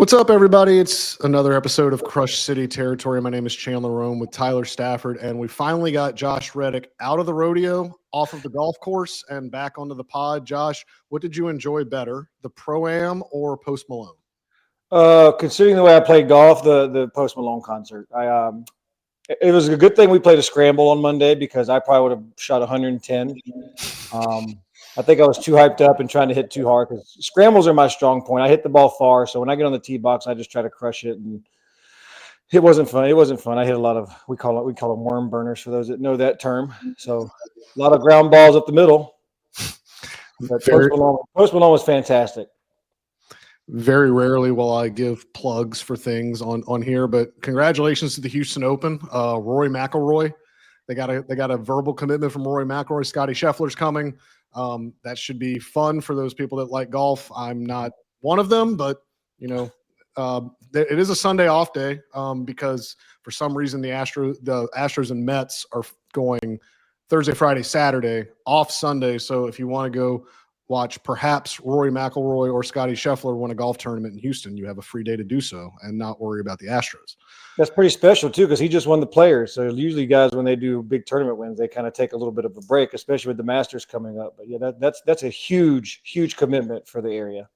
What's up, everybody? It's another episode of Crush City Territory. My name is Chandler Rome with Tyler Stafford, and we finally got Josh Reddick out of the rodeo, off of the golf course, and back onto the pod. Josh, what did you enjoy better, the Pro-Am or Post Malone? Considering the way I played golf, the Post Malone concert. It was a good thing we played a scramble on Monday because I probably would have shot 110. I think I was too hyped up and trying to hit too hard because scrambles are my strong point. I hit the ball far, so when I get on the tee box, I just try to crush it, and it wasn't fun. It wasn't fun. I hit a lot of we call them worm burners for those that know that term. So a lot of ground balls up the middle. But Post Malone was fantastic. Very rarely will I give plugs for things on here, but congratulations to the Houston Open. Rory McIlroy, they got a verbal commitment from Rory McIlroy. Scotty Scheffler's coming. That should be fun for those people that like golf. I'm not one of them, but it is a Sunday off day because for some reason the Astros and Mets are going Thursday, Friday, Saturday, off Sunday. So if you want to go watch perhaps Rory McIlroy or Scotty Scheffler win a golf tournament in Houston, you have a free day to do so and not worry about the Astros. That's pretty special too, because he just won the Players. So usually guys, when they do big tournament wins, they kind of take a little bit of a break, especially with the Masters coming up. But yeah, that's a huge commitment for the area.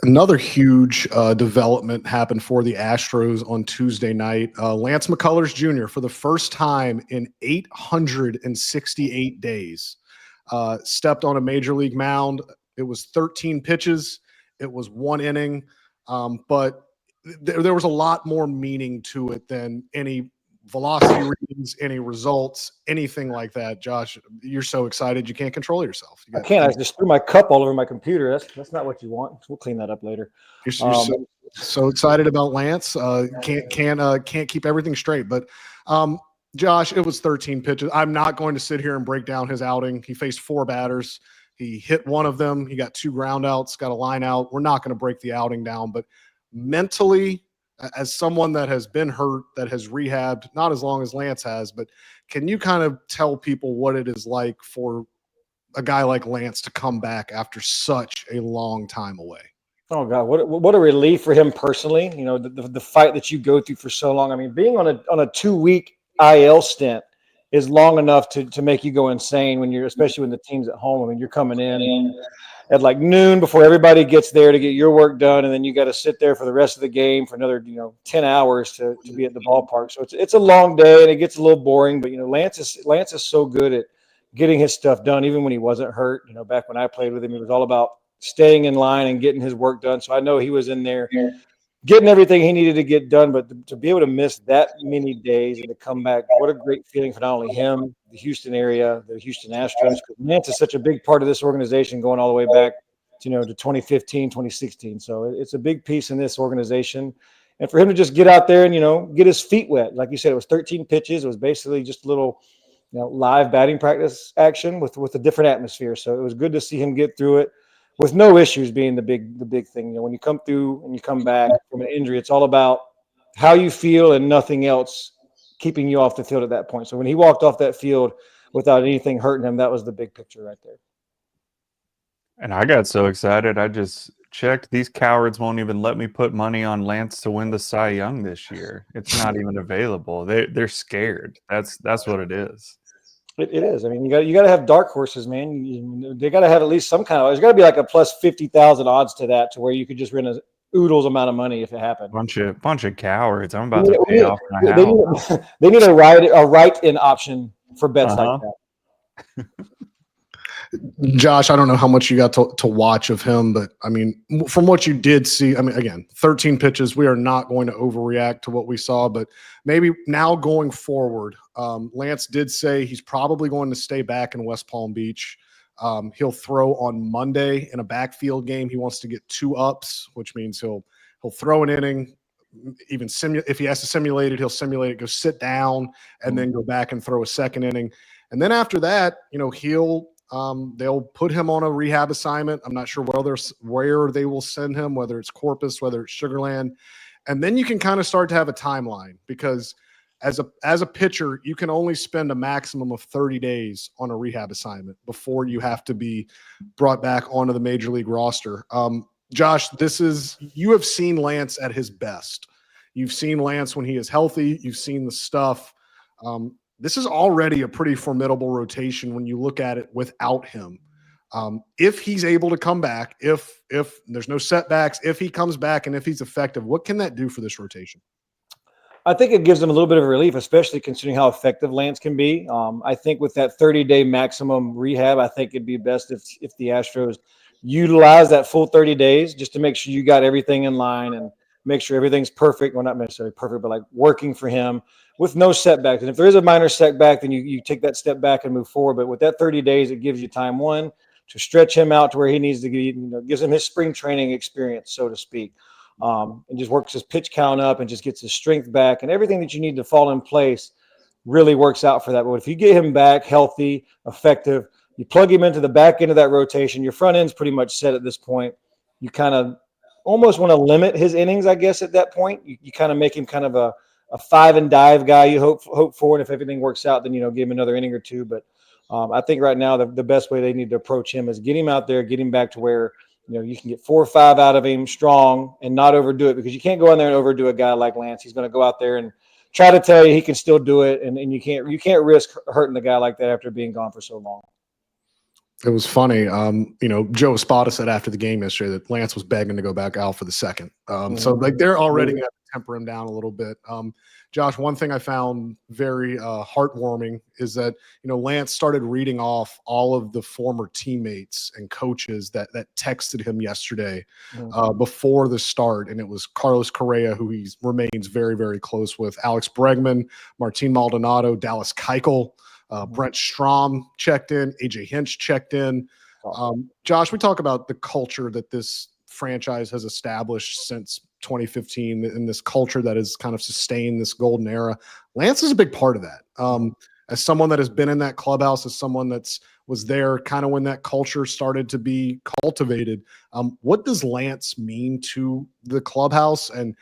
Another huge development happened for the Astros on Tuesday night. Lance McCullers Jr., for the first time in 868 days, stepped on a major league mound. It was 13 pitches. It was 1 inning. But there was a lot more meaning to it than any velocity readings, any results, anything like that. Josh, you're so excited you can't control yourself. I can't. I just threw my cup all over my computer. That's not what you want. We'll clean that up later. You're so excited about Lance. Can't keep everything straight. But Josh, it was 13 pitches. I'm not going to sit here and break down his outing. He faced 4 batters. He hit one of them. He got 2 ground outs, got a line out. We're not going to break the outing down, but mentally, as someone that has been hurt, that has rehabbed, not as long as Lance has, but can you kind of tell people what it is like for a guy like Lance to come back after such a long time away? Oh God, what a relief for him personally. You know, the fight that you go through for so long. I mean, being on a 2-week IL stint is long enough to make you go insane especially when the team's at home. I mean, you're coming in at like noon before everybody gets there to get your work done, and then you got to sit there for the rest of the game for another 10 hours to be at the ballpark. So it's a long day and it gets a little boring. But Lance is so good at getting his stuff done, even when he wasn't hurt. Back when I played with him, it was all about staying in line and getting his work done. So I know he was in there getting everything he needed to get done, but to be able to miss that many days and to come back, what a great feeling for not only him, the Houston area, the Houston Astros. Lance is such a big part of this organization going all the way back to 2015, 2016. So it's a big piece in this organization. And for him to just get out there and, get his feet wet. Like you said, it was 13 pitches. It was basically just a little, live batting practice action with a different atmosphere. So it was good to see him get through it with no issues being the big thing. When you come through and you come back from an injury, it's all about how you feel and nothing else keeping you off the field at that point. So when he walked off that field without anything hurting him, that was the big picture right there. And I got so excited, I just checked. These cowards won't even let me put money on Lance to win the Cy Young this year. It's not even available. They're scared. That's what it is. It is. I mean, you got to have dark horses, man. They got to have at least some kind of. There's got to be like a plus 50,000 odds to that, to where you could just win a oodles amount of money if it happened. Bunch of cowards. I'm about to pay off my house. They need a write-in option for bets like that. Josh, I don't know how much you got to watch of him, but I mean, from what you did see, I mean, again, 13 pitches, we are not going to overreact to what we saw, but maybe now going forward, Lance did say he's probably going to stay back in West Palm Beach. He'll throw on Monday in a backfield game. He wants to get 2 ups, which means he'll throw an inning, even if he has to simulate it, he'll simulate it, go sit down, and then go back and throw a second inning. And then after that, they'll put him on a rehab assignment. I'm not sure where they will send him, whether it's Corpus, whether it's Sugar Land. And then you can kind of start to have a timeline, because as a pitcher, you can only spend a maximum of 30 days on a rehab assignment before you have to be brought back onto the major league roster. Josh, you have seen Lance at his best. You've seen Lance when he is healthy. You've seen the stuff. This is already a pretty formidable rotation when you look at it without him. If he's able to come back, if there's no setbacks, if he comes back and if he's effective, what can that do for this rotation? I think it gives them a little bit of relief, especially considering how effective Lance can be. I think with that 30-day maximum rehab, I think it'd be best if the Astros utilize that full 30 days just to make sure you got everything in line and make sure everything's perfect. Well, not necessarily perfect, but like working for him with no setbacks. And if there is a minor setback, then you take that step back and move forward. But with that 30 days, it gives you time, one, to stretch him out to where he needs to get, gives him his spring training experience, so to speak. And just works his pitch count up and just gets his strength back, and everything that you need to fall in place really works out for that. But if you get him back healthy, effective, you plug him into the back end of that rotation, your front end's pretty much set at this point. You kind of almost want to limit his innings, I guess, at that point. You kind of make him kind of a 5-and-dive guy you hope for, and if everything works out, then, give him another inning or two. But I think right now the best way they need to approach him is get him out there, get him back to where you can get 4 or 5 out of him strong and not overdo it, because you can't go in there and overdo a guy like Lance. He's going to go out there and try to tell you he can still do it, and you can't risk hurting a guy like that after being gone for so long. It was funny. Joe Espada said after the game yesterday that Lance was begging to go back out for the second. So like they're already going to temper him down a little bit. Josh, one thing I found very heartwarming is that, Lance started reading off all of the former teammates and coaches that texted him yesterday before the start. And it was Carlos Correa, who he remains very, very close with, Alex Bregman, Martin Maldonado, Dallas Keuchel, Brent Strom checked in, AJ Hinch checked in. Josh, we talk about the culture that this franchise has established since 2015, and this culture that has kind of sustained this golden era. Lance is a big part of that. As someone that has been in that clubhouse, as someone was there kind of when that culture started to be cultivated, what does Lance mean to the clubhouse? And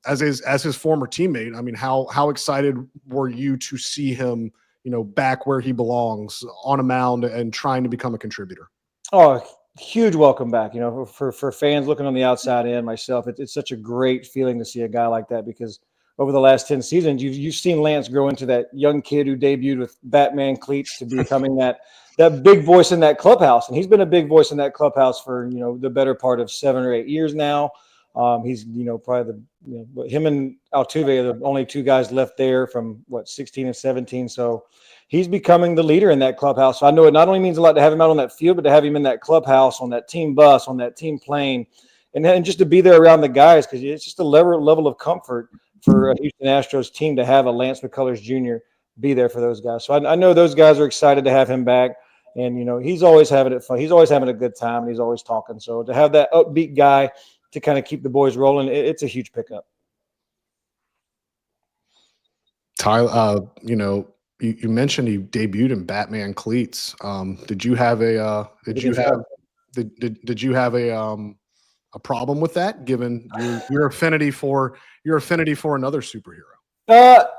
as his former teammate, I mean, how excited were you to see him, back where he belongs on a mound and trying to become a contributor? Oh, huge welcome back. For fans looking on the outside in, myself, it's such a great feeling to see a guy like that, because over the last 10 seasons, you've seen Lance grow into that young kid who debuted with Batman cleats to becoming that big voice in that clubhouse. And he's been a big voice in that clubhouse for, the better part of 7 or 8 years now. He's, probably him and Altuve are the only 2 guys left there from 16 and 17. So he's becoming the leader in that clubhouse. So I know it not only means a lot to have him out on that field, but to have him in that clubhouse, on that team bus, on that team plane, and just to be there around the guys, because it's just a level of comfort for a Houston Astros team to have a Lance McCullers Jr. be there for those guys. So I know those guys are excited to have him back. And, he's always having it fun. He's always having a good time, and he's always talking. So to have that upbeat guy to kind of keep the boys rolling, it's a huge pickup. Tyler, you mentioned he debuted in Batman cleats. Did you have a problem with that, given your affinity for another superhero?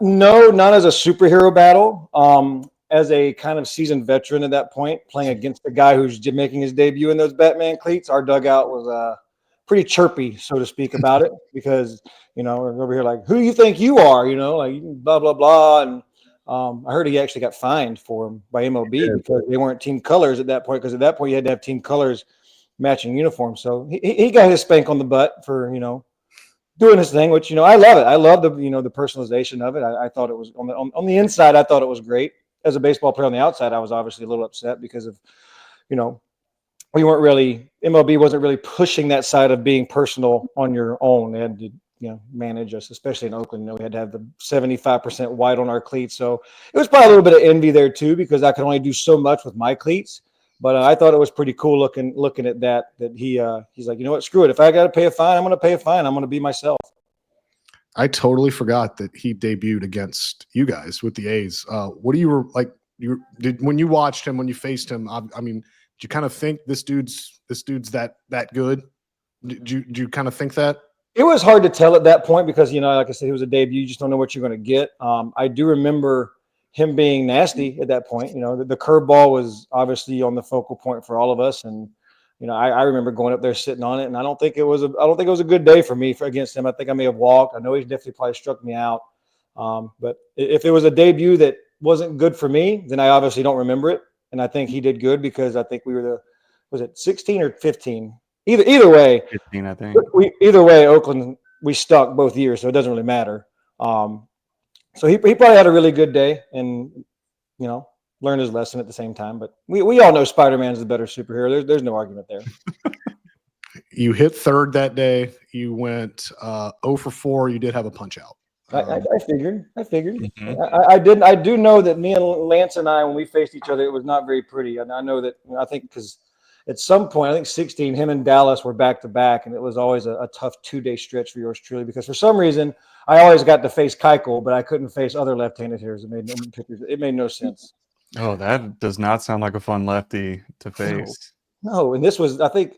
No, not as a superhero battle. As a kind of seasoned veteran at that point, playing against a guy who's making his debut in those Batman cleats, our dugout was pretty chirpy, so to speak, about it, because we're over here like, who do you think you are? Like blah blah blah. And I heard he actually got fined for him by MLB because they weren't team colors at that point. Because at that point you had to have team colors matching uniforms. So he got his spank on the butt for doing his thing, which I love it. I love the the personalization of it. I thought it was on the inside. I thought it was great. As a baseball player on the outside, I was obviously a little upset because of MLB wasn't really pushing that side of being personal on your own. They had to manage us, especially in Oakland. We had to have the 75% white on our cleats. So it was probably a little bit of envy there too, because I could only do so much with my cleats. But I thought it was pretty cool looking at that he's like, what, screw it. If I got to pay a fine, I'm going to pay a fine. I'm going to be myself. I totally forgot that he debuted against you guys with the A's. What do you like? When you watched him, when you faced him? I mean, did you kind of think this dude's that good? Did you kind of think that? It was hard to tell at that point because like I said, he was a debut. You just don't know what you're going to get. I do remember him being nasty at that point. The curveball was obviously on the focal point for all of us, and I remember going up there sitting on it, and I don't think it was a good day for me against him. I think I may have walked. I know he definitely probably struck me out. But if it was a debut that wasn't good for me, then I obviously don't remember it. And I think he did good because I think we were was it 16 or 15? Either way, 15, I think. Either way, Oakland, we stuck both years, so it doesn't really matter. So he probably had a really good day and, learned his lesson at the same time. But we all know Spider-Man is the better superhero. There's no argument there. You hit third that day. You went 0 for 4. You did have a punch out. I figured. Mhm. I do know that me and Lance and I, when we faced each other, it was not very pretty. And I know that, I think because at some point, I think 16, him and Dallas were back to back, and it was always a tough 2-day stretch for yours truly because for some reason I always got to face Keuchel, but I couldn't face other left-handed hitters. It made no sense. Oh, that does not sound like a fun lefty to face. No, and this was I think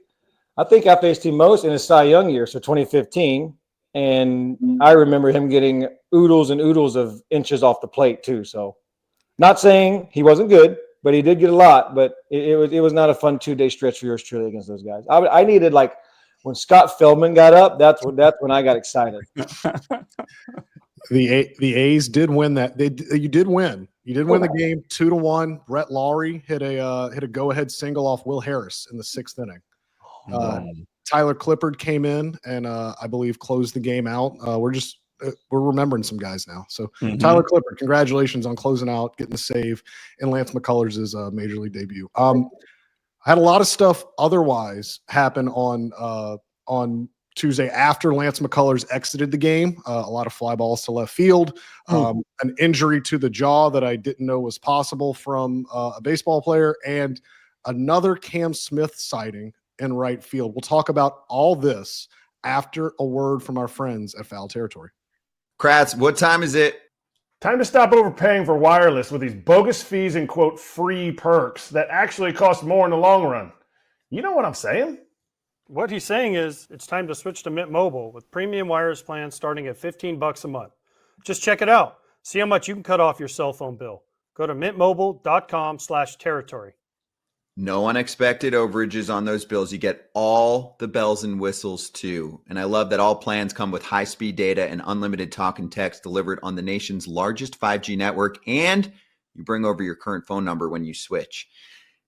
I faced him most in his Cy Young year, so 2015. And I remember him getting oodles and oodles of inches off the plate too. So, not saying he wasn't good, but he did get a lot. But it was not a fun 2-day stretch for yours truly against those guys. I needed when Scott Feldman got up. That's when I got excited. The A's did win that. You did win. You did win the game 2-1. Brett Lawrie hit a go-ahead single off Will Harris in the 6th inning. Tyler Clippard came in and I believe closed the game out. We're remembering some guys now. So Tyler Clippard, congratulations on closing out, getting the save in Lance McCullers' major league debut. I had a lot of stuff otherwise happen on Tuesday after Lance McCullers exited the game. A lot of fly balls to left field, an injury to the jaw that I didn't know was possible from a baseball player, and another Cam Smith sighting in right field. We'll talk about all this after a word from our friends at Foul Territory. Kratz, what time is it? Time to stop overpaying for wireless with these bogus fees and, quote, free perks that actually cost more in the long run. You know what I'm saying? What he's saying is it's time to switch to Mint Mobile with premium wireless plans starting at $15 a month. Just check it out. See how much you can cut off your cell phone bill. Go to mintmobile.com/territory. No unexpected overages on those bills. You get all the bells and whistles too. And I love that all plans come with high-speed data and unlimited talk and text delivered on the nation's largest 5G network. And you bring over your current phone number when you switch.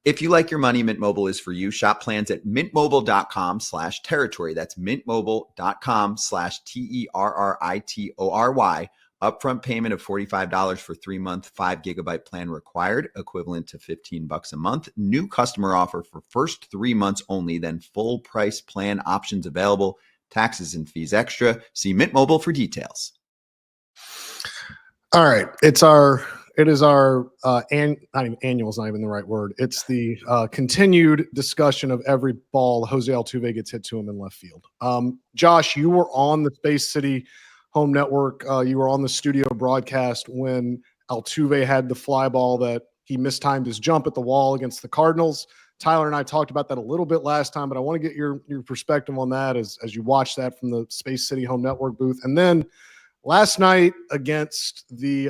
If you like your money, Mint Mobile is for you. Shop plans at mintmobile.com/territory. That's mintmobile.com/TERRITORY. Upfront payment of $45 for 3-month 5 GB plan required, equivalent to $15 a month. New customer offer for first 3 months only, then full price plan options available. Taxes and fees extra. See Mint Mobile for details. All right. It is our not even annual is not even the right word. It's the continued discussion of every ball Jose Altuve gets hit to him in left field. Josh, you were on the Space City Home Network. You were on the studio broadcast when Altuve had the fly ball that he mistimed his jump at the wall against the Cardinals. Tyler and I talked about that a little bit last time, but I want to get your perspective on that as you watch that from the Space City Home Network booth. And then last night against the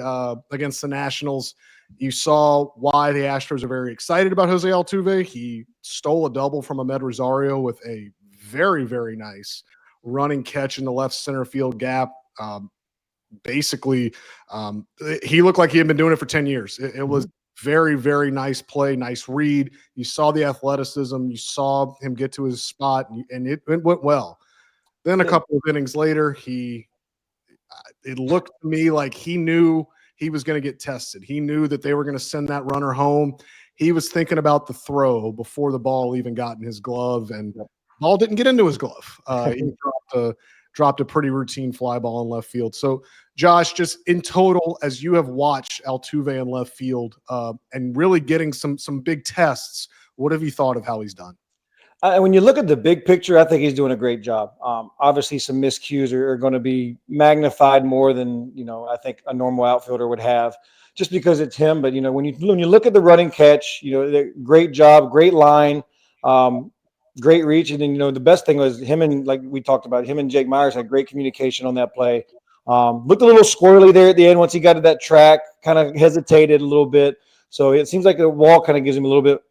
Nationals, you saw why the Astros are very excited about Jose Altuve. He stole a double from Ahmed Rosario with a very, very nice running catch in the left center field gap. Basically, he looked like he had been doing it for 10 years. It was very, very nice play, nice read. You saw the athleticism. You saw him get to his spot, and it went well. Then a couple of innings later, it looked to me like he knew he was going to get tested. He knew that they were going to send that runner home. He was thinking about the throw before the ball even got in his glove, and the ball didn't get into his glove. He dropped a pretty routine fly ball in left field. So, Josh, just in total, as you have watched Altuve in left field and really getting some big tests, what have you thought of how he's done? When you look at the big picture, I think he's doing a great job. Obviously, some miscues are going to be magnified more than I think a normal outfielder would have, just because it's him. But when you look at the running catch, great job, great line, great reach, and then the best thing was him and like we talked about, him and Jake Myers had great communication on that play. Looked a little squirrely there at the end once he got to that track, kind of hesitated a little bit. So it seems like the wall kind of gives him a little bit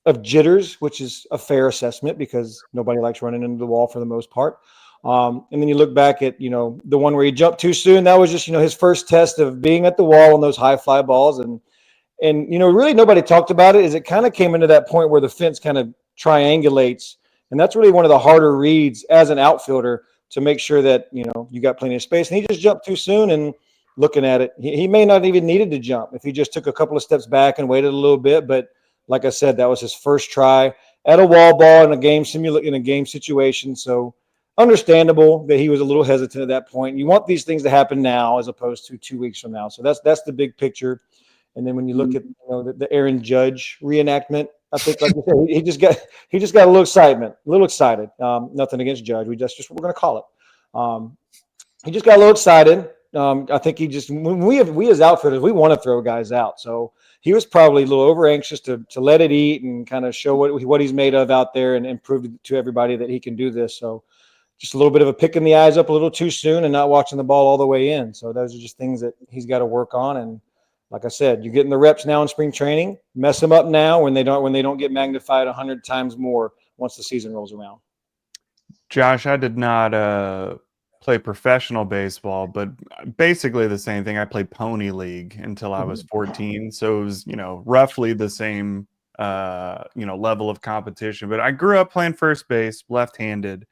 of jitters, which is a fair assessment because nobody likes running into the wall for the most part. And then you look back at, the one where he jumped too soon. That was just, his first test of being at the wall on those high fly balls. And really nobody talked about it. Is it kind of came into that point where the fence kind of triangulates. And that's really one of the harder reads as an outfielder to make sure that, you got plenty of space. And he just jumped too soon. And looking at it, he may not even needed to jump if he just took a couple of steps back and waited a little bit. But like I said, that was his first try at a wall ball in a game situation. So understandable that he was a little hesitant at that point. You want these things to happen now as opposed to 2 weeks from now. So that's the big picture. And then when you look at the Aaron Judge reenactment, I think, like you said, he just got a little excited. Nothing against Judge. Just what we're going to call it. He just got a little excited. I think we as outfitters, we want to throw guys out. So he was probably a little over anxious to let it eat and kind of show what he's made of out there and prove to everybody that he can do this. So just a little bit of a picking the eyes up a little too soon and not watching the ball all the way in. So those are just things that he's got to work on. And like I said, you're getting the reps now in spring training. Mess them up now when they don't get magnified 100 times more once the season rolls around. Josh, I did not play professional baseball, but basically the same thing. I played Pony League until I was 14. So it was, roughly the same, level of competition. But I grew up playing first base, left-handed.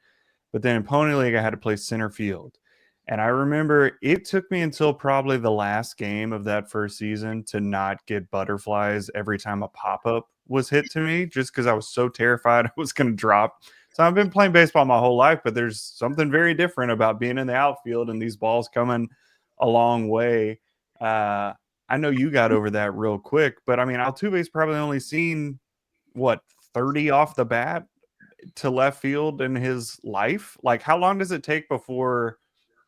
But then in Pony League, I had to play center field. And I remember it took me until probably the last game of that first season to not get butterflies every time a pop-up was hit to me, just because I was so terrified I was going to drop. So I've been playing baseball my whole life, but there's something very different about being in the outfield and these balls coming a long way. I know you got over that real quick, but I mean, Altuve's probably only seen, 30 off the bat to left field in his life? Like, how long does it take before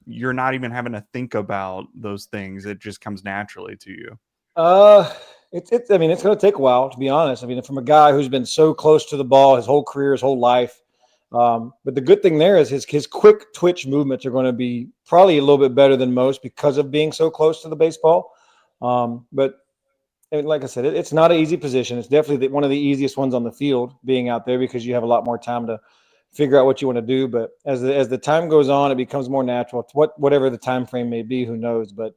you're not even having to think about those things? It just comes naturally to you. It's going to take a while, to be honest. I mean, from a guy who's been so close to the ball his whole career, his whole life. But the good thing there is his quick twitch movements are going to be probably a little bit better than most because of being so close to the baseball. But like I said, it's not an easy position. It's definitely one of the easiest ones on the field, being out there, because you have a lot more time to figure out what you want to do. But as the time goes on, it becomes more natural. Whatever the time frame may be, who knows? But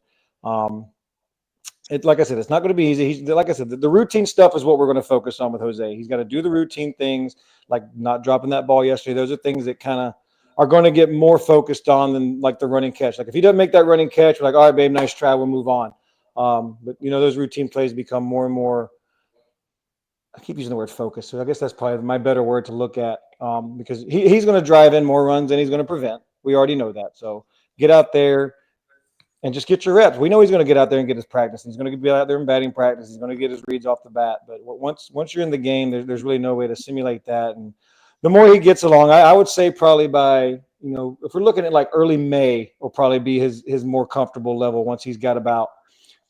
like I said, it's not going to be easy. Like I said, the routine stuff is what we're going to focus on with Jose. He's got to do the routine things, like not dropping that ball yesterday. Those are things that kind of are going to get more focused on than like the running catch. Like if he doesn't make that running catch, we're like, all right, babe, nice try, we'll move on. But those routine plays become more and more. I keep using the word focus, so I guess that's probably my better word to look at, because he's going to drive in more runs than he's going to prevent. We already know that. So get out there and just get your reps. We know he's going to get out there and get his practice. He's going to be out there in batting practice. He's going to get his reads off the bat. But once you're in the game, there's really no way to simulate that. And the more he gets along, I would say probably by, if we're looking at like early May, will probably be his more comfortable level once he's got about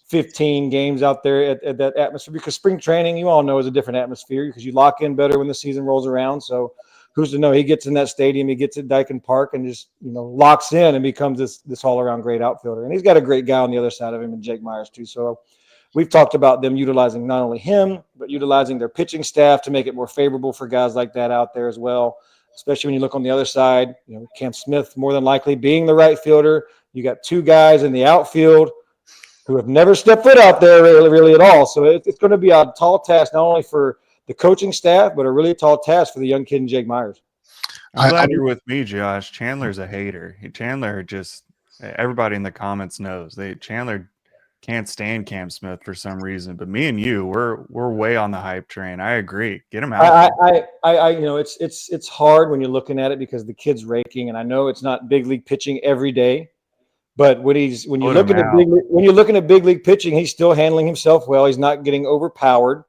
15 games out there at that atmosphere, because spring training, you all know, is a different atmosphere because you lock in better when the season rolls around. So who's to know? He gets in that stadium, he gets at Dyken Park and just, locks in and becomes this all around great outfielder. And he's got a great guy on the other side of him, and Jake Myers too. So we've talked about them utilizing not only him, but utilizing their pitching staff to make it more favorable for guys like that out there as well. Especially when you look on the other side, Cam Smith more than likely being the right fielder. You got two guys in the outfield who have never stepped foot out there really at all. So it's going to be a tall task, not only for the coaching staff, but a really tall task for the young kid in Jake Myers. I'm glad you're with me, Josh. Chandler's a hater. Chandler just, everybody in the comments knows, Chandler can't stand Cam Smith for some reason. But me and you, we're way on the hype train. I agree. Get him out. It's hard when you're looking at it because the kid's raking, and I know it's not big league pitching every day. But when you're looking at big league pitching, he's still handling himself well. He's not getting overpowered,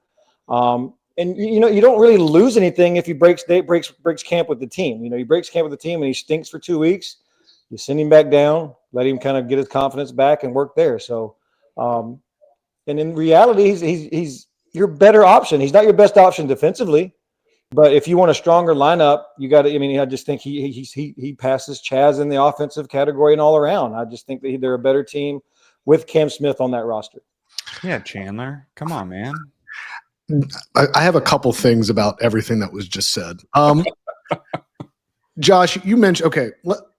and you don't really lose anything if he breaks camp with the team. He breaks camp with the team and he stinks for 2 weeks. You send him back down, let him kind of get his confidence back and work there. So, and in reality, he's your better option. He's not your best option defensively. But if you want a stronger lineup, you got to. I just think he passes Chaz in the offensive category and all around. I just think that they're a better team with Cam Smith on that roster. Yeah, Chandler, come on, man. I have a couple things about everything that was just said. Josh, you mentioned, okay,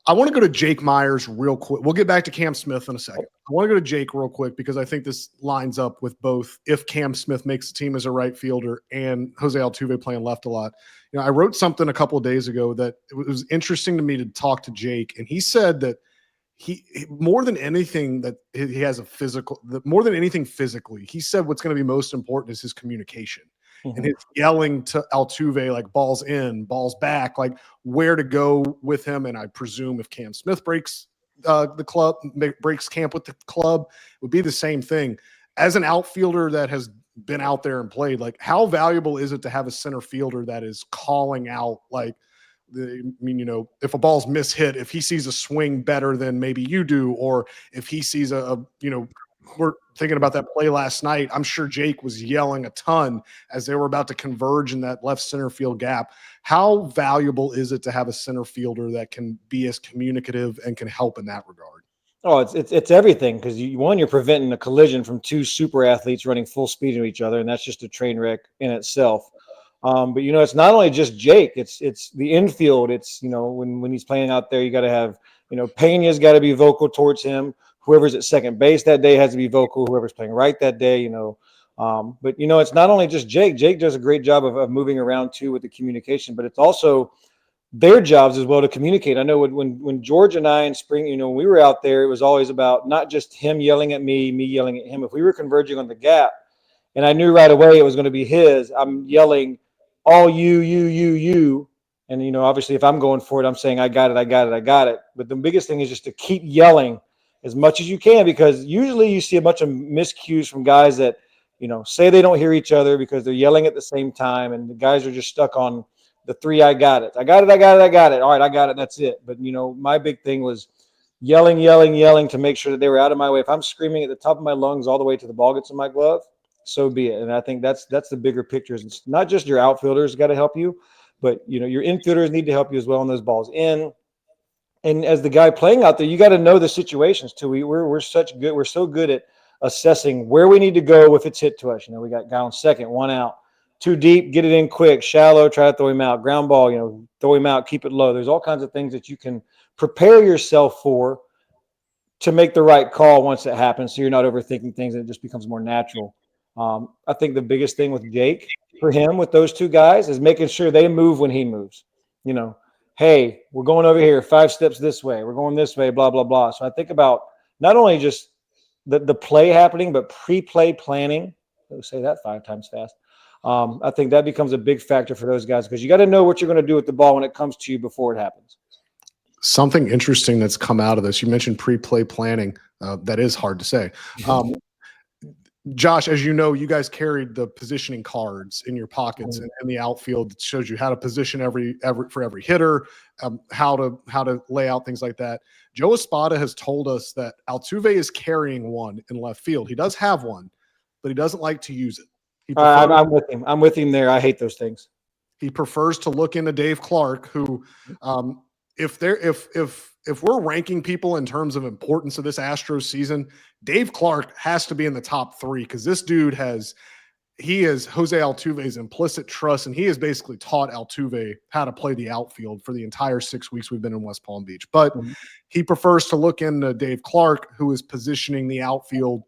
I want to go to Jake Myers real quick. We'll get back to Cam Smith in a second. I want to go to Jake real quick because I think this lines up with both if Cam Smith makes the team as a right fielder and Jose Altuve playing left a lot. I wrote something a couple of days ago that it was interesting to me to talk to Jake, and he said that he more than anything that he has a physical, more than anything physically, he said what's going to be most important is his communication. And his yelling to Altuve, like balls in, balls back, like where to go with him. And I presume if Cam Smith breaks the club, breaks camp with the club, it would be the same thing. As an outfielder that has been out there and played, like how valuable is it to have a center fielder that is calling out, like, if a ball's mishit, if he sees a swing better than maybe you do, or if he sees we're thinking about that play last night. I'm sure Jake was yelling a ton as they were about to converge in that left center field gap. How valuable is it to have a center fielder that can be as communicative and can help in that regard? Oh, it's everything, because you're preventing a collision from two super athletes running full speed into each other, and that's just a train wreck in itself. But it's not only just Jake; it's the infield. It's when he's playing out there, you got to have Pena's got to be vocal towards him. Whoever's at second base that day has to be vocal. Whoever's playing right that day, But it's not only just Jake. Jake does a great job of moving around too with the communication, but it's also their jobs as well to communicate. I know when George and I in spring, when we were out there, it was always about not just him yelling at me yelling at him. If we were converging on the gap, and I knew right away it was going to be his, I'm yelling, all you. And, obviously if I'm going for it, I'm saying, I got it. But the biggest thing is just to keep yelling as much as you can, because usually you see a bunch of miscues from guys that, say they don't hear each other because they're yelling at the same time. And the guys are just stuck on the three, I got it. All right, I got it. That's it. But, my big thing was yelling to make sure that they were out of my way. If I'm screaming at the top of my lungs all the way to the ball gets in my glove, so be it. And I think that's the bigger picture. It's not just your outfielders got to help you, but your infielders need to help you as well on those balls in. And as the guy playing out there, you got to know the situations too. We're so good at assessing where we need to go if it's hit to us. We got guy on second, one out, too deep, get it in quick, shallow, try to throw him out, ground ball, throw him out, keep it low. There's all kinds of things that you can prepare yourself for to make the right call once it happens, so you're not overthinking things and it just becomes more natural. I think the biggest thing with Jake, for him, with those two guys, is making sure they move when he moves. Hey, we're going over here 5 steps this way. We're going this way, blah, blah, blah. So I think about not only just the play happening, but pre-play planning. Let's say that 5 times fast. I think that becomes a big factor for those guys, because you got to know what you're going to do with the ball when it comes to you before it happens. Something interesting that's come out of this, you mentioned pre-play planning. That is hard to say. Josh, as you know, you guys carried the positioning cards in your pockets and in the outfield. It shows you how to position for every hitter, how to lay out things like that. Joe Espada has told us that Altuve is carrying one in left field. He does have one, but he doesn't like to use it. I'm with him. I'm with him there. I hate those things. He prefers to look into Dave Clark, who, if we're ranking people in terms of importance of this Astros season, Dave Clark has to be in the top 3, because this dude he is Jose Altuve's implicit trust, and he has basically taught Altuve how to play the outfield for the entire 6 weeks we've been in West Palm Beach. But he prefers to look into Dave Clark, who is positioning the outfield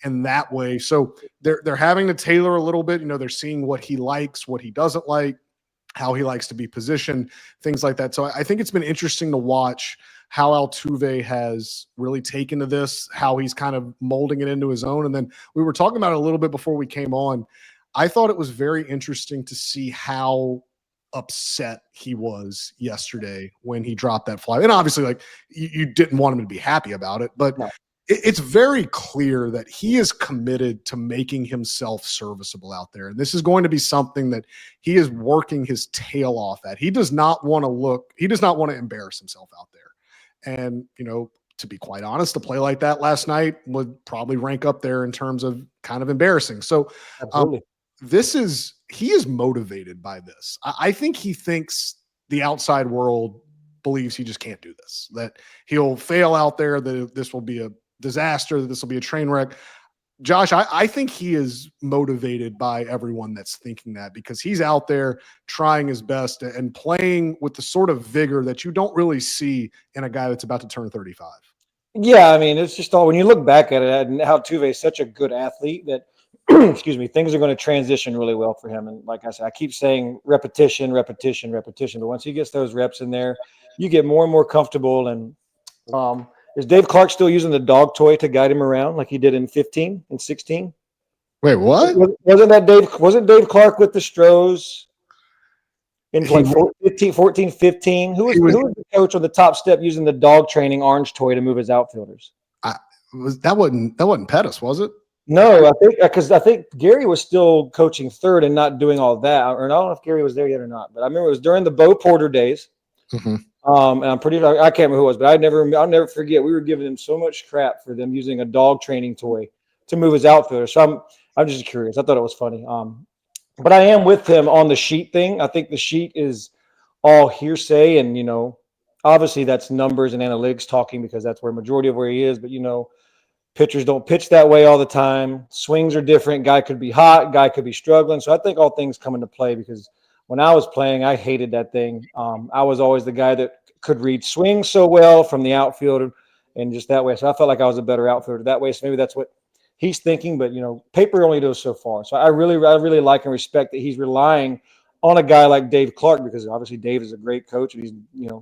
in that way. So they're having to tailor a little bit. They're seeing what he likes, what he doesn't like, how he likes to be positioned, things like that. So I think it's been interesting to watch how Altuve has really taken to this, how he's kind of molding it into his own. And then we were talking about it a little bit before we came on. I thought it was very interesting to see how upset he was yesterday when he dropped that fly. And obviously, like, you didn't want him to be happy about it, but it's very clear that he is committed to making himself serviceable out there. And this is going to be something that he is working his tail off at. He does not want to embarrass himself out there. And, to be quite honest, to play like that last night would probably rank up there in terms of kind of embarrassing. So he is motivated by this. I think he thinks the outside world believes he just can't do this, that he'll fail out there, that this will be a disaster, that this will be a train wreck. Josh, I think he is motivated by everyone that's thinking that, because he's out there trying his best and playing with the sort of vigor that you don't really see in a guy that's about to turn 35. Yeah, I mean, it's just all when you look back at it and how Altuve is such a good athlete that, excuse me, things are going to transition really well for him. And like I said, I keep saying repetition, repetition, repetition. But once he gets those reps in there, you get more and more comfortable. And is Dave Clark still using the dog toy to guide him around like he did in 15 and 16? Wait, what? Wasn't Dave Clark with the Stros in He like 14, 15? Who was the coach on the top step using the dog training orange toy to move his outfielders? That wasn't Pettis, was it? No, I think Gary was still coaching third and not doing all that. Or I don't know if Gary was there yet or not, but I remember it was during the Bo Porter days. Mm-hmm. And I can't remember who it was, but I'll never forget. We were giving him so much crap for them using a dog training toy to move his outfielder. So I'm just curious. I thought it was funny. But I am with him on the sheet thing. I think the sheet is all hearsay, and obviously that's numbers and analytics talking, because that's where majority of where he is. But pitchers don't pitch that way all the time. Swings are different. Guy could be hot. Guy could be struggling. So I think all things come into play, because when I was playing, I hated that thing. I was always the guy that could read swings so well from the outfield and just that way. So I felt like I was a better outfielder that way. So maybe that's what he's thinking. But, paper only goes so far. So I really like and respect that he's relying on a guy like Dave Clark, because obviously Dave is a great coach and he's,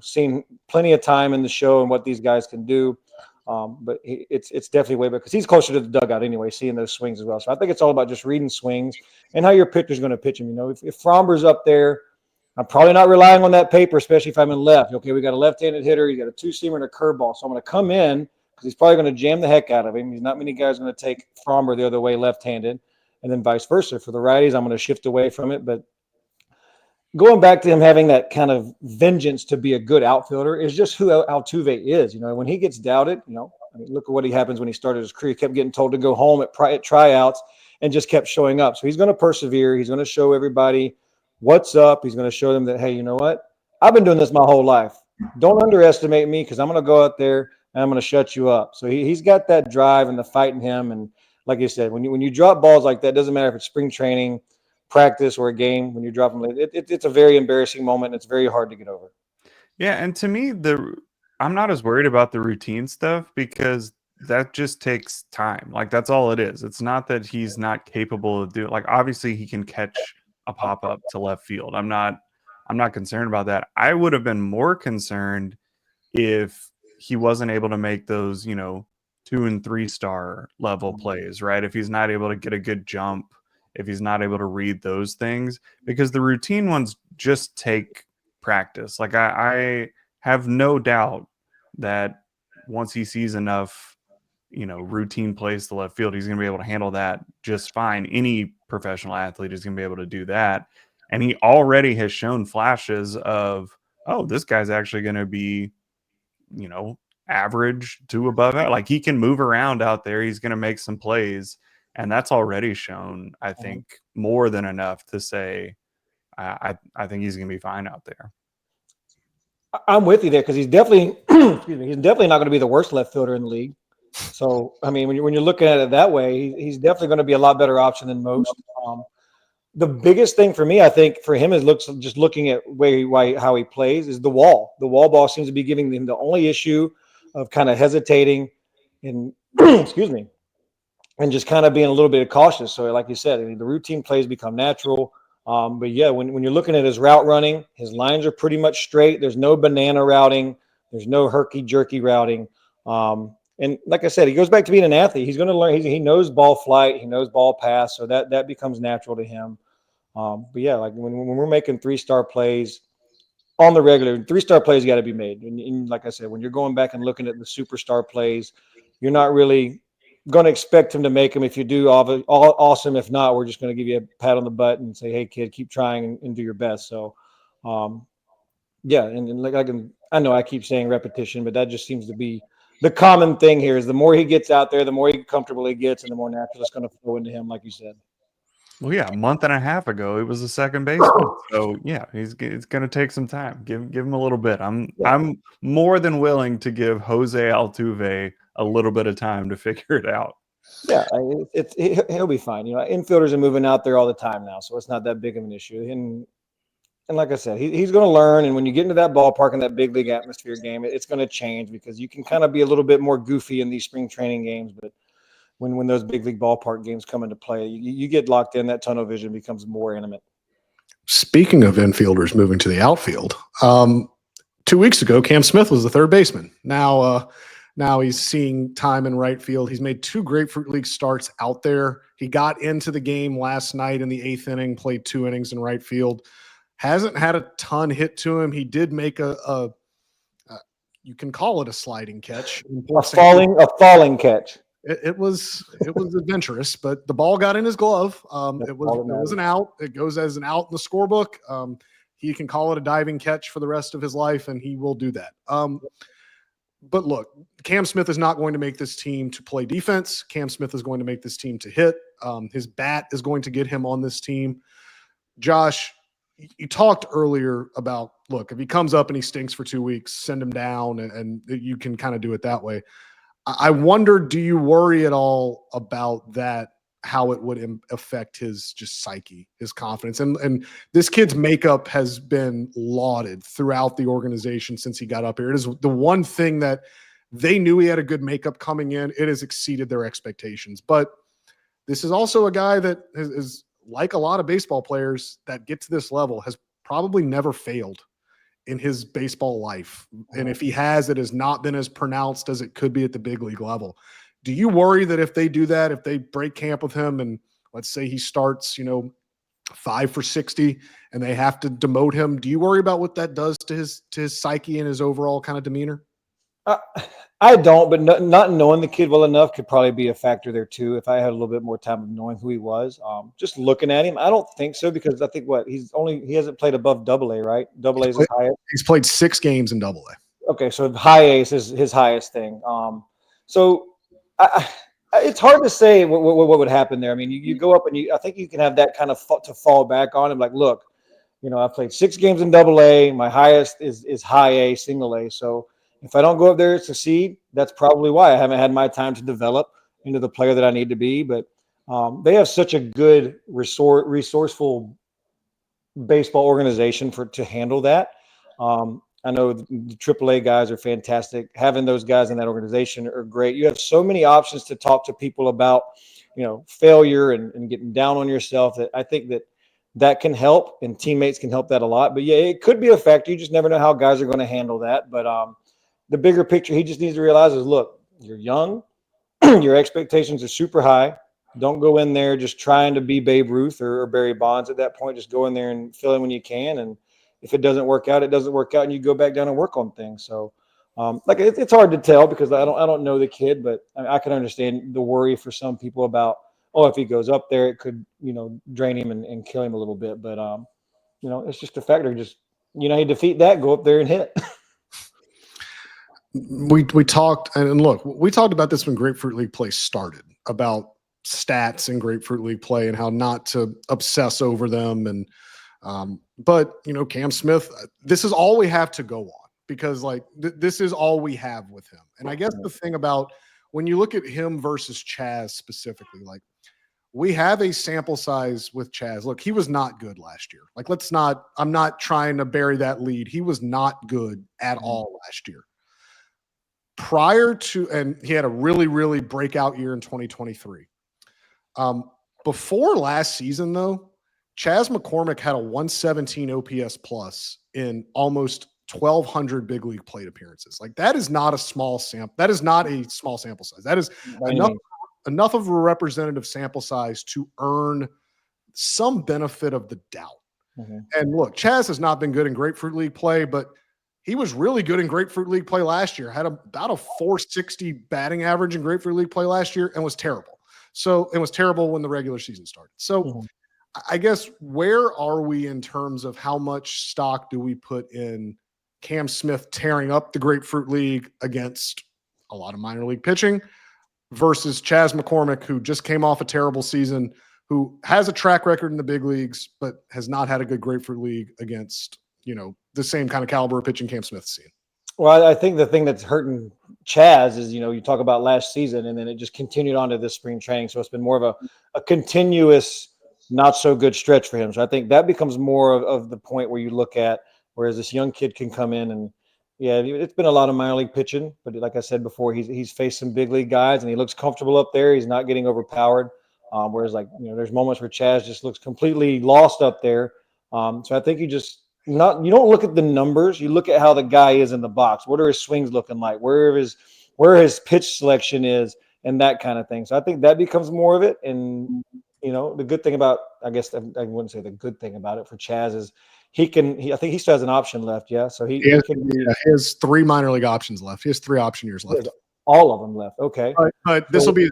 seen plenty of time in the show and what these guys can do. But it's definitely way better because he's closer to the dugout anyway, seeing those swings as well. So I think it's all about just reading swings and how your pitcher's going to pitch him. If Fromber's up there, I'm probably not relying on that paper, especially if I'm in left. Okay, we got a left-handed hitter, he's got a two-seamer and a curveball, so I'm going to come in because he's probably going to jam the heck out of him. There's not many guys going to take Fromber the other way left-handed, and then vice versa. For the righties, I'm going to shift away from it, but going back to him having that kind of vengeance to be a good outfielder is just who Altuve is. When he gets doubted, look at what happens when he started his career. He kept getting told to go home at tryouts and just kept showing up. So he's going to persevere. He's going to show everybody what's up. He's going to show them that, hey, you know what? I've been doing this my whole life. Don't underestimate me, because I'm going to go out there and I'm going to shut you up. So he's got that drive and the fight in him. And like you said, when you drop balls like that, doesn't matter if it's spring training, practice, or a game, when you drop them, it's a very embarrassing moment. It's very hard to get over. Yeah, and to me, I'm not as worried about the routine stuff, because that just takes time. Like, that's all it is. It's not that he's not capable of doing. Like, obviously he can catch a pop up to left field. I'm not concerned about that. I would have been more concerned if he wasn't able to make those 2 and 3 star level plays, right? If he's not able to get a good jump, if he's not able to read those things, because the routine ones just take practice. Like, I have no doubt that once he sees enough, routine plays to left field, he's going to be able to handle that just fine. Any professional athlete is going to be able to do that. And he already has shown flashes of, oh, this guy's actually going to be, average to above it. Like, he can move around out there. He's going to make some plays. And that's already shown, I think, more than enough to say, I think he's going to be fine out there. I'm with you there, because he's definitely, excuse me, he's definitely not going to be the worst left fielder in the league. So, I mean, when you're looking at it that way, he's definitely going to be a lot better option than most. The biggest thing for me, I think, for him is just looking at how he plays is the wall. The wall ball seems to be giving him the only issue of kind of hesitating and, excuse me, and just kind of being a little bit cautious. So, like you said, the routine plays become natural. But yeah, when you're looking at his route running, his lines are pretty much straight. There's no banana routing. There's no herky-jerky routing. And like I said, he goes back to being an athlete. He's going to learn. He knows ball flight. He knows ball pass. So that becomes natural to him. But yeah, like when we're making 3-star plays on the regular, 3-star plays got to be made. And like I said, when you're going back and looking at the superstar plays, you're not really going to expect him to make them. If you do, awesome. If not, we're just going to give you a pat on the butt and say, hey, kid, keep trying and do your best. So, yeah, and like I know I keep saying repetition, but that just seems to be the common thing here. Is the more he gets out there, the more comfortable he gets, and the more natural it's going to flow into him, like you said. Well, yeah, a month and a half ago, he was a second baseman. So yeah, it's going to take some time. Give him a little bit. I'm more than willing to give Jose Altuve a little bit of time to figure it out. Yeah, he'll be fine. Infielders are moving out there all the time now, so it's not that big of an issue. And like I said, he's going to learn. And when you get into that ballpark in that big league atmosphere game, it's going to change because you can kind of be a little bit more goofy in these spring training games. But when those big league ballpark games come into play, you get locked in. That tunnel vision becomes more intimate. Speaking of infielders moving to the outfield, 2 weeks ago, Cam Smith was the third baseman. Now he's seeing time in right field. He's made 2 Grapefruit League starts out there. He got into the game last night in the 8th inning, played 2 innings in right field. Hasn't had a ton hit to him. He did make a you can call it a sliding catch. A falling catch. It was adventurous, but the ball got in his glove. It was an out. It goes as an out in the scorebook. He can call it a diving catch for the rest of his life, and he will do that. But look, Cam Smith is not going to make this team to play defense. Cam Smith is going to make this team to hit. His bat is going to get him on this team. Josh, you talked earlier about, look, if he comes up and he stinks for 2 weeks, send him down, and you can kind of do it that way. I wonder, do you worry at all about that, how it would affect his just psyche, his confidence? And this kid's makeup has been lauded throughout the organization since he got up here. It is the one thing that they knew he had a good makeup coming in. It has exceeded their expectations. But this is also a guy that is like a lot of baseball players that get to this level, has probably never failed in his baseball life. And if he has, it has not been as pronounced as it could be at the big league level. Do you worry that if they do that, if they break camp with him and let's say he starts, 5 for 60 and they have to demote him, do you worry about what that does to his psyche and his overall kind of demeanor? I don't, but not knowing the kid well enough could probably be a factor there too. If I had a little bit more time of knowing who he was, just looking at him, I don't think so, because I think he hasn't played above Double-A, right? Double-A is his highest. He's played 6 games in Double-A. Okay, so high A is his highest thing. So it's hard to say what would happen there. I mean, you go up and I think you can have that kind of to fall back on him. Like, look, I played 6 games in Double-A. My highest is high A, single A. So if I don't go up there to succeed, that's probably why I haven't had my time to develop into the player that I need to be. But they have such a good resourceful baseball organization to handle that. I know the AAA guys are fantastic. Having those guys in that organization are great. You have so many options to talk to people about, failure and getting down on yourself, that I think that can help, and teammates can help that a lot. But yeah, it could be a factor. You just never know how guys are going to handle that. But the bigger picture he just needs to realize is, look, you're young. Your expectations are super high. Don't go in there just trying to be Babe Ruth or Barry Bonds at that point. Just go in there and fill in when you can. And if it doesn't work out, it doesn't work out, and you go back down and work on things. So it's hard to tell because I don't know the kid, but I can understand the worry for some people about, if he goes up there, it could, drain him and kill him a little bit. But, it's just a factor. Just, you defeat that, go up there and hit. We talked, and look, we talked about this when Grapefruit League play started, about stats in Grapefruit League play and how not to obsess over them. And but Cam Smith, this is all we have to go on, because this is all we have with him. And I guess the thing about when you look at him versus Chaz specifically, we have a sample size with Chaz. Look, he was not good last year. I'm not trying to bury that lead. He was not good at all last year. And he had a really, really breakout year in 2023. Before last season, though, Chas McCormick had a 117 OPS plus in almost 1,200 big league plate appearances. That is not a small sample. That is not a small sample size. That is enough of a representative sample size to earn some benefit of the doubt. Mm-hmm. And look, Chaz has not been good in Grapefruit League play, but he was really good in Grapefruit League play last year. Had about a 460 batting average in Grapefruit League play last year, and was terrible. So it was terrible when the regular season started. So I guess, where are we in terms of how much stock do we put in Cam Smith tearing up the Grapefruit League against a lot of minor league pitching versus Chas McCormick, who just came off a terrible season, who has a track record in the big leagues, but has not had a good Grapefruit League against, the same kind of caliber of pitching Cam Smith's seen? Well, I think the thing that's hurting Chaz is, you talk about last season, and then it just continued on to this spring training. So it's been more of a continuous, not so good stretch for him. So I think that becomes more of the point where you look at, whereas this young kid can come in and, yeah, it's been a lot of minor league pitching, but like I said before, he's faced some big league guys, and he looks comfortable up there. He's not getting overpowered. Whereas, there's moments where Chaz just looks completely lost up there. So I think you don't look at the numbers. You look at how the guy is in the box. What are his swings looking like? Where his pitch selection is, and that kind of thing. So I think that becomes more of it. And the good thing about, I guess I wouldn't say the good thing about it for Chaz is I think he still has an option left. Yeah, so he has 3 minor league options left. He has 3 option years left. All of them left. Okay, but this will be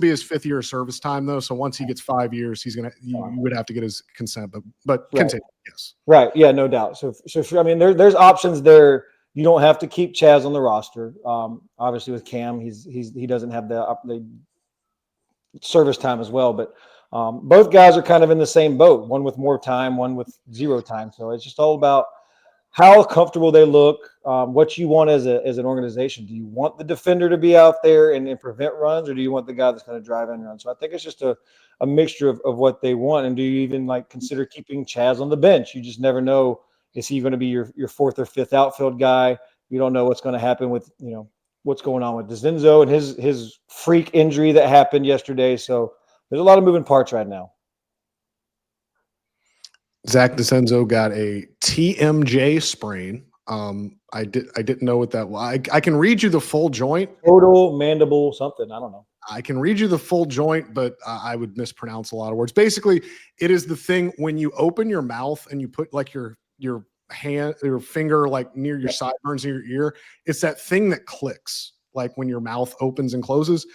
his 5th year of service time, though. So once he gets 5 years, you would have to get his consent. But continue. Yes. Right. Yeah. No doubt. So I mean, there's options there. You don't have to keep Chaz on the roster. Obviously, with Cam, he doesn't have the service time as well. But both guys are kind of in the same boat. One with more time, one with 0 time. So it's just all about how comfortable they look, what you want as an organization. Do you want the defender to be out there and prevent runs, or do you want the guy that's going to drive in runs? So I think it's just a mixture of what they want. And do you even consider keeping Chaz on the bench? You just never know. Is he going to be your 4th or 5th outfield guy? You don't know what's going to happen with, what's going on with DeCenzo and his freak injury that happened yesterday. So there's a lot of moving parts right now. Zach DeCenzo got a TMJ sprain. I didn't know what that was. I can read you the full joint. Total mandible something. I don't know. I can read you the full joint, but I would mispronounce a lot of words. Basically, it is the thing when you open your mouth and you put your hand, your finger near your sideburns of your ear. It's that thing that clicks when your mouth opens and closes.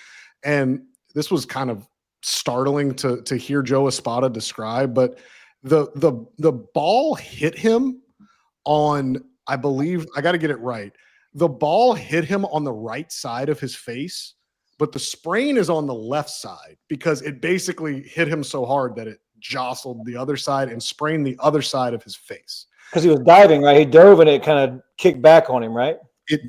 And this was kind of startling to hear Joe Espada describe, but the ball hit him on, I believe, I got to get it right. The ball hit him on the right side of his face, but the sprain is on the left side because it basically hit him so hard that it jostled the other side and sprained the other side of his face. Because he was diving, right? He dove and it kind of kicked back on him, right?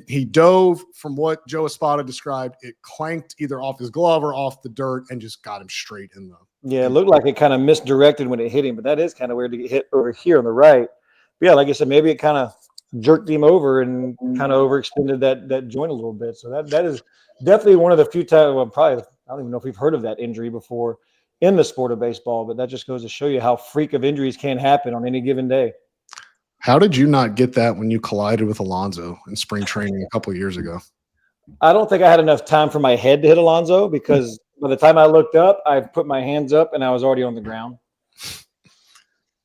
He dove, from what Joe Espada described, it clanked either off his glove or off the dirt and just got him straight in the. Yeah, it looked like it kind of misdirected when it hit him, but that is kind of weird to get hit over here on the right. But yeah, like I said, maybe it kind of jerked him over and kind of overextended that joint a little bit. So that is definitely one of the few times. Well, probably I don't even know if we've heard of that injury before in the sport of baseball, but that just goes to show you how freak of injuries can happen on any given day. How did you not get that when you collided with Alonso in spring training a couple of years ago? I don't think I had enough time for my head to hit Alonso because by the time I looked up, I put my hands up and I was already on the ground.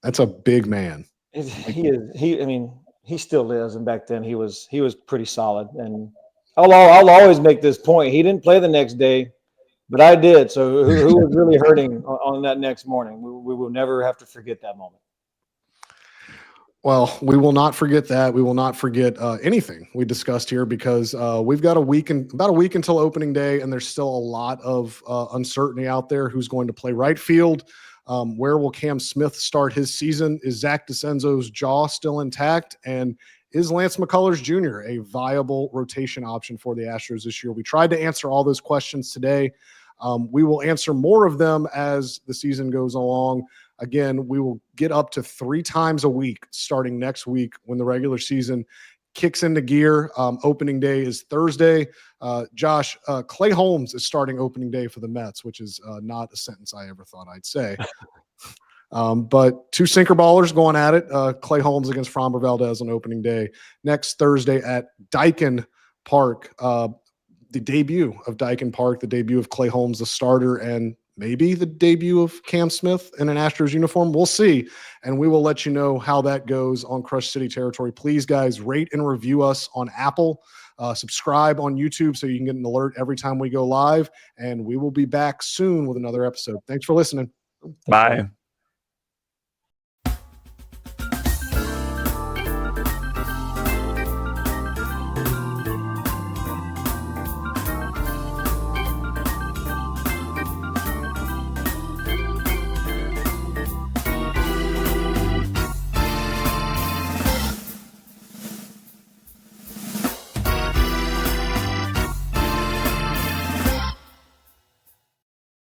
That's a big man. He is. I mean, he still is, and back then he was pretty solid. And I'll always make this point: he didn't play the next day, but I did. So who was really hurting on that next morning? We will never have to forget that moment. Well, we will not forget that. We will not forget anything we discussed here because we've got about a week until opening day, and there's still a lot of uncertainty out there. Who's going to play right field? Where will Cam Smith start his season? Is Zach DeCenzo's jaw still intact? And is Lance McCullers Jr. a viable rotation option for the Astros this year? We tried to answer all those questions today. We will answer more of them as the season goes along. Again, we will get up to 3 times a week starting next week when the regular season kicks into gear. Opening day is Thursday. Josh, Clay Holmes is starting opening day for the Mets, which is not a sentence I ever thought I'd say. But 2 sinker ballers going at it. Clay Holmes against Framber Valdez on opening day. Next Thursday at Daikin Park, the debut of Daikin Park, the debut of Clay Holmes, the starter, and maybe the debut of Cam Smith in an Astros uniform. We'll see. And we will let you know how that goes on Crush City territory. Please, guys, rate and review us on Apple. Subscribe on YouTube so you can get an alert every time we go live. And we will be back soon with another episode. Thanks for listening. Bye.